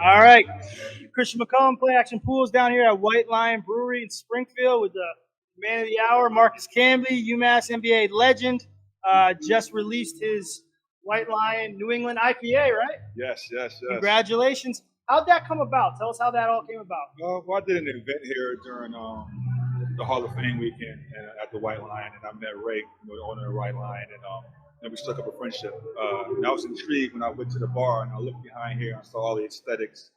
All right. Christian McCullum, PlayAction Pools down here at White Lion Brewery in Springfield with the man of the hour, Marcus Camby, UMass NBA legend. Just released his White Lion New England IPA, right? Yes. Congratulations. How'd that come about? Tell us how that all came about. Well, I did an event here during the Hall of Fame weekend at the White Lion, and I met Ray, the owner of White Lion, and we struck up a friendship. And I was intrigued when I went to the bar and I looked behind here and I saw all the aesthetics.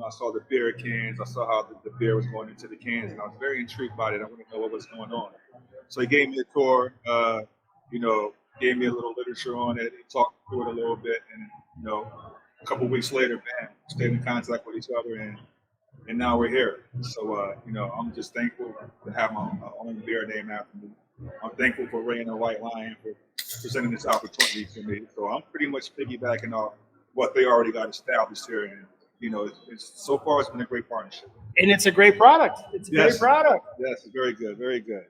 I saw the beer cans, I saw how the beer was going into the cans, and I was very intrigued by it. I wanted to know what was going on. So he gave me a tour, gave me a little literature on it, he talked through it a little bit, and a couple weeks later, man, stayed in contact with each other, and now we're here. So, I'm just thankful to have my own beer named after me. I'm thankful for Ray and the White Lion for presenting this opportunity to me. So I'm pretty much piggybacking off what they already got established here. And, so far it's been a great partnership. And it's a great product. It's a great product. Yes, very good, very good.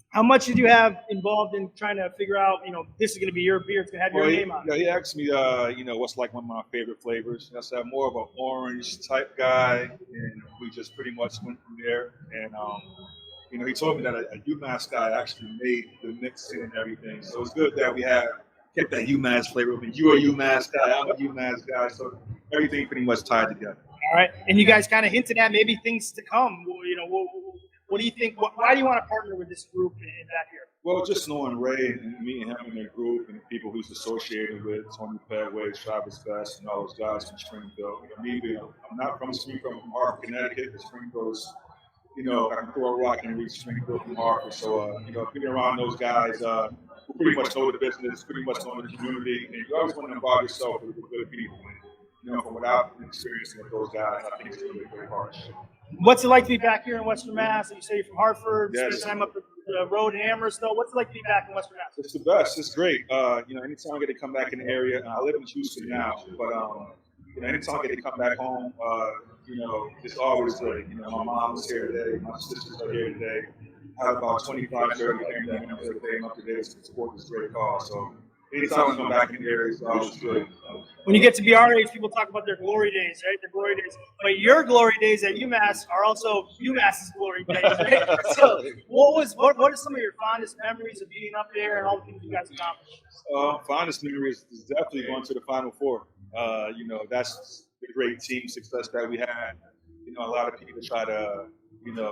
How much did you have involved in trying to figure out, this is going to be your beer, it's going to have your name on it? He asked me, what's like one of my favorite flavors. I said, I'm more of an orange type guy, and we just pretty much went from there. And, he told me that a UMass guy actually made the mixing and everything. So it's good that we kept that UMass flavor. I mean, you're a UMass guy, I'm a UMass guy, so everything pretty much tied together. All right, and you guys kind of hinted at maybe things to come. What do you think? Why do you want to partner with this group in back here? Well, just knowing Ray and meeting him in their group and the people he's associated with, Tony Pedway, Travis Best, and all those guys from Springfield. I'm not from Springfield, I'm from Hartford, Connecticut. The Springfield's, I can throw a rock and reach Springfield from Hartford. So, being around those guys who pretty much know the business, pretty much know the community, and you always want to involve yourself with good people. From what I've experienced with those guys, I think it's going to be a great partnership. What's it like to be back here in Western Mass? You say you're from Hartford, yes. Spend time up the road in Amherst. What's it like to be back in Western Mass? It's the best. It's great. Anytime I get to come back in the area, I live in Houston now, but anytime I get to come back home, it's always good. My mom's here today, my sisters are here today. I have about 25, 30 family members that came up today to support this great cause. So anytime I come back in the area, it's always good. When you get to be our age, people talk about their glory days, right? Their glory days. But your glory days at UMass are also UMass's glory days, right? So what are some of your fondest memories of being up there and all the things you guys accomplished? Fondest memories is definitely going to the Final Four. That's the great team success that we had. A lot of people try to,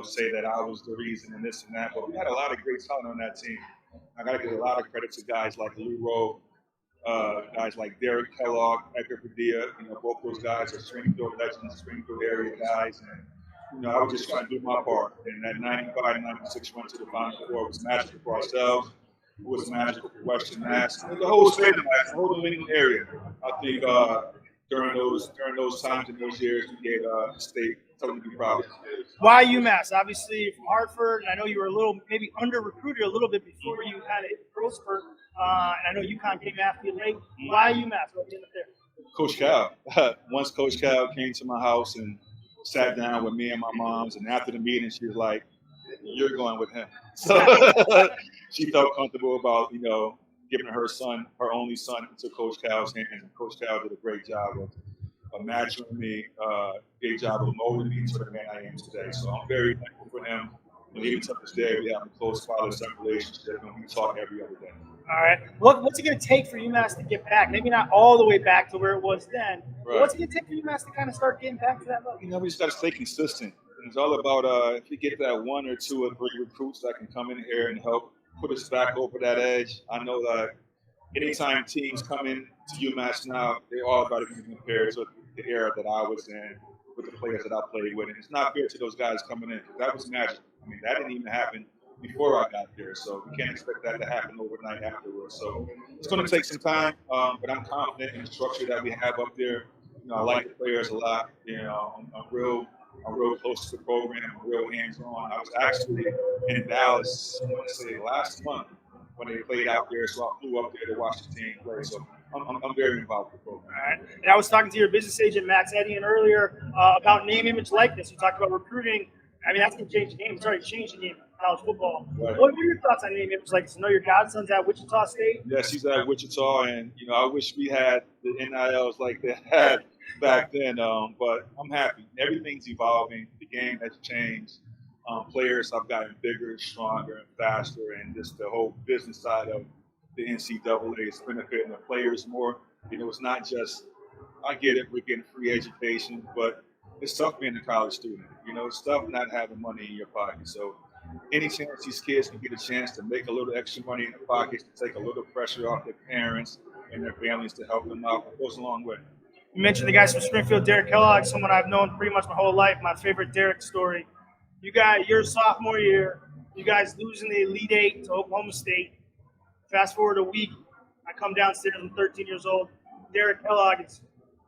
say that I was the reason and this and that, but we had a lot of great talent on that team. I got to give a lot of credit to guys like Lou Rowe, guys like Derek Kellogg, Edgar Padilla. Both those guys are Springfield legends, Springfield area guys. And, I was just trying to do my part. And that 95, 96 run to the Final Four was magical for ourselves. It was magical for Western Mass. And the whole state of Mass, the whole New England area. I think during those times and those years, we gave the state something to be proud of. Why UMass? Obviously, you're from Hartford, and I know you were maybe under-recruited a little bit before you kind of hit the pro spurt. And I know UConn came after you late. Why UMass? What ended up there? Coach Cal. Once Coach Cal came to my house and sat down with me and my moms, and after the meeting, she was like, "You're going with him." So she felt comfortable about, giving her only son, to Coach Cal's hands. And Coach Cal did a great job of matching me, great job of molding me to the man I am today. So I'm very thankful for him. And even to this day, we have a close father-son relationship, and we talk every other day. All right. What's it going to take for UMass to get back? Maybe not all the way back to where it was then. Right. What's it going to take for UMass to kind of start getting back to that level? We just got to stay consistent. It's all about if we get that 1 or 2 or 3 recruits that can come in here and help put us back over that edge. I know that anytime teams come in to UMass now, they all got to be compared to the era that I was in with the players that I played with. And it's not fair to those guys coming in. That was magic. I mean, that didn't even happen before I got there. So we can't expect that to happen overnight afterwards. So it's going to take some time, but I'm confident in the structure that we have up there. I like the players a lot. I'm real close to the program. I'm real hands-on. I was actually in Dallas, I want to say last month when they played out there. So I flew up there to watch the team play. So I'm very involved with the program. All right. And I was talking to your business agent, Max Edian, earlier about name, image, likeness. You talked about recruiting. I mean, that's going to change the game. It's already changed the game of college football. Right. What are your thoughts on name, image, likeness? I know your godson's at Wichita State. Yes, he's at Wichita, and I wish we had the NILs like they had back then. But I'm happy. Everything's evolving. The game has changed. Players have gotten bigger, stronger, and faster, and just the whole business side of the NCAA is benefiting the players more. It's not just, I get it, we're getting free education, but it's tough being a college student. It's tough not having money in your pocket. So any chance these kids can get a chance to make a little extra money in their pockets, to take a little pressure off their parents and their families to help them out, it goes a long way. You mentioned the guys from Springfield, Derek Kellogg, someone I've known pretty much my whole life. My favorite Derek story. Your sophomore year, you guys losing the Elite Eight to Oklahoma State. Fast forward a week, I come downstairs, I'm 13 years old. Derek Kellogg is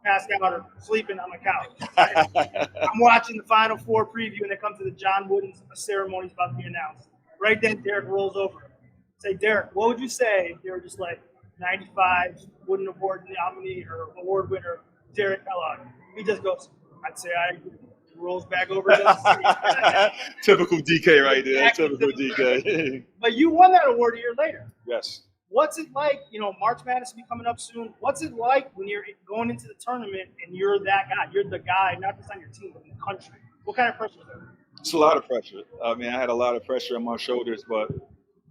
passed out or sleeping on my couch. Right? I'm watching the Final Four preview, and they come to the John Wooden ceremony about to be announced. Right then, Derek rolls over. Say, Derek, what would you say if you were just like 95 Wooden Award nominee or award winner, Derek Kellogg? He just goes, I'd say I agree. Rolls back over. Typical DK right there. Typical DK. But you won that award a year later. Yes. What's it like? March Madness will be coming up soon. What's it like when you're going into the tournament and you're that guy? You're the guy, not just on your team, but in the country. What kind of pressure is there? It's a lot of pressure. I had a lot of pressure on my shoulders, but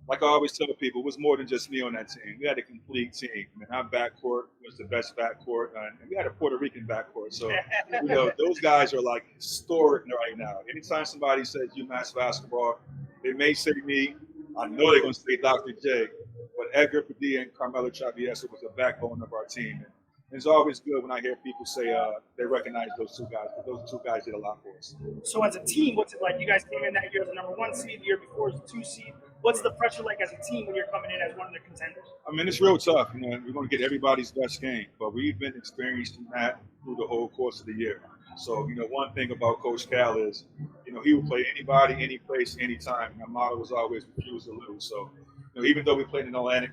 like I always tell people, it was more than just me on that team. We had a complete team. Our backcourt was the best backcourt, and we had a Puerto Rican backcourt. So, those guys are like historic right now. Anytime somebody says UMass basketball, they may say me. I know they're going to say Dr. J, but Edgar Padilla and Carmelo Travieso was the backbone of our team. And it's always good when I hear people say they recognize those two guys, because those two guys did a lot for us. So as a team, what's it like? You guys came in that year as the number 1 seed, the year before as a 2 seed. What's the pressure like as a team when you're coming in as one of the contenders? It's real tough. We're going to get everybody's best game, but we've been experiencing that through the whole course of the year. So, one thing about Coach Cal is, he will play anybody, any place, anytime. And our motto was always refuse to lose. So, even though we played in Atlantic,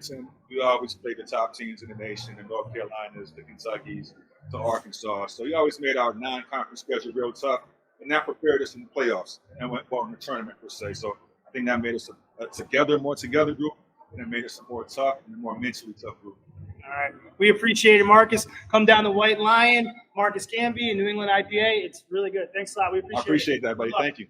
we always played the top teams in the nation, the North Carolinas, the Kentuckys, the Arkansas. So we always made our non-conference schedule real tough, and that prepared us in the playoffs and went in the tournament per se. So I think that made us a more together group, and it made us a more tough and a more mentally tough group. All right. We appreciate it, Marcus. Come down to White Lion, Marcus Camby, and New England IPA. It's really good. Thanks a lot. We appreciate it. I appreciate that, buddy. Thank you.